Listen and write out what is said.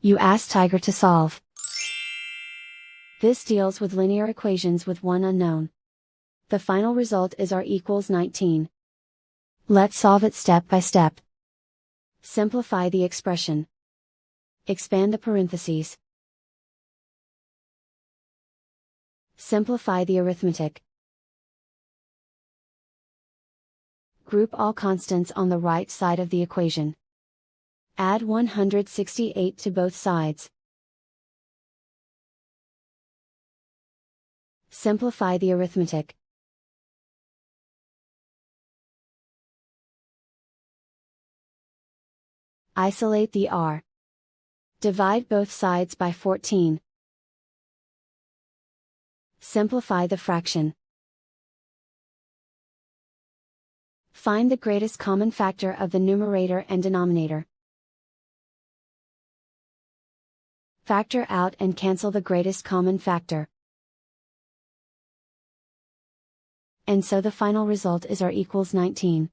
You ask Tiger to solve. This deals with linear equations with one unknown. The final result is r equals 19. Let's solve it step by step. Simplify the expression. Expand the parentheses. Simplify the arithmetic. Group all constants on the right side of the equation. Add 168 to both sides. Simplify the arithmetic. Isolate the r. Divide both sides by 14. Simplify the fraction. Find the greatest common factor of the numerator and denominator. Factor out and cancel the greatest common factor. And so the final result is r equals 19.